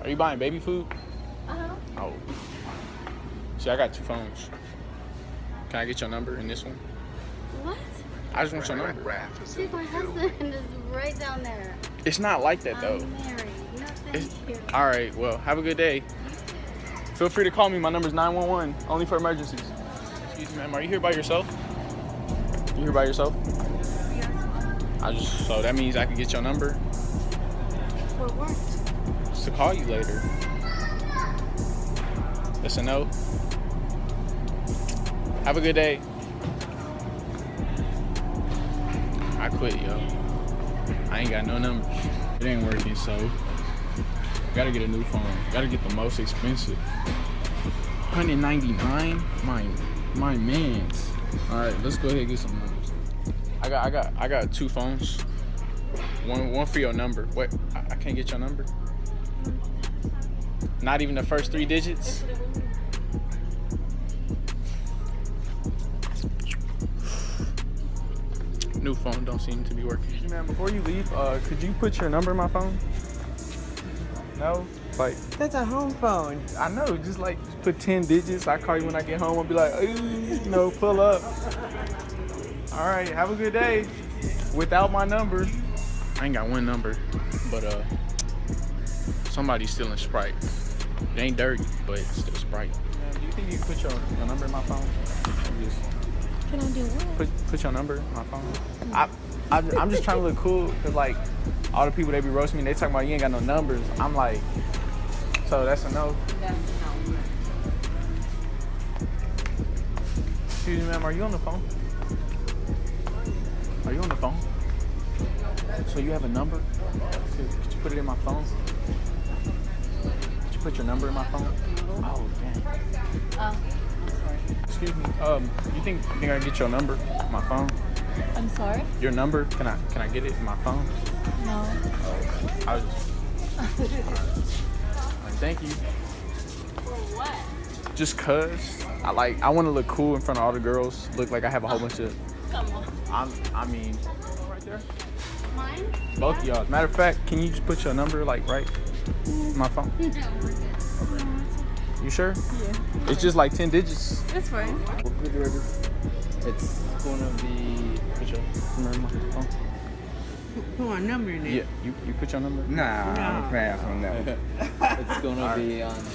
Are you buying baby food? Uh-huh. Oh. See, I got 2 phones. Can I get your number in this one? What? I just want your number. Dude, my husband is right down there. It's not like that, though. I'm married. No, thank you. All right, well, have a good day. Feel free to call me. My number's 911, only for emergencies. Excuse me, ma'am. Are you here by yourself? You here by yourself? So that means I can get your number For what? just to call you later. That's a no. Have a good day. I quit, yo. I ain't got no numbers. It ain't working, so gotta get a new phone. Gotta get the most expensive. $199? My man's. Alright, let's go ahead and get some numbers. I got 2 phones. One for your number. Wait, I can't get your number? Not even the first 3 digits? New phone don't seem to be working. Man, before you leave, could you put your number in my phone? No? Like, That's a home phone. I know, just put 10 digits. I call you when I get home. I'll be like, ooh, pull up. All right, have a good day. Without my number, I ain't got 1 number, but somebody's stealing Sprite. It ain't dirty, but it's still Sprite. Man, do you think you can put your number in my phone? Can I do what? Put your number in my phone. I'm just trying to look cool, because all the people they be roasting me, they talking about you ain't got no numbers. I'm like, so that's a no. Excuse me, ma'am, are you on the phone? Are you on the phone? So you have a number? Could you put it in my phone? Could you put your number in my phone? Oh, dang. I'm sorry. Excuse me. You think I can get your number? My phone? I'm sorry? Your number? Can I get it in my phone? No. I was just. Thank you. For what? Just cause I want to look cool in front of all the girls. Look like I have a whole bunch of. Come on. I mean, right there. Mine? Both of y'all. Matter of fact, can you just put your number right in my phone? No, we're good. You sure? Yeah. It's just 10 digits. That's fine. It's gonna be. Put your number in my phone. Put my number in there. Yeah, you put your number. Nah, I'm a pass on that. It's gonna be on the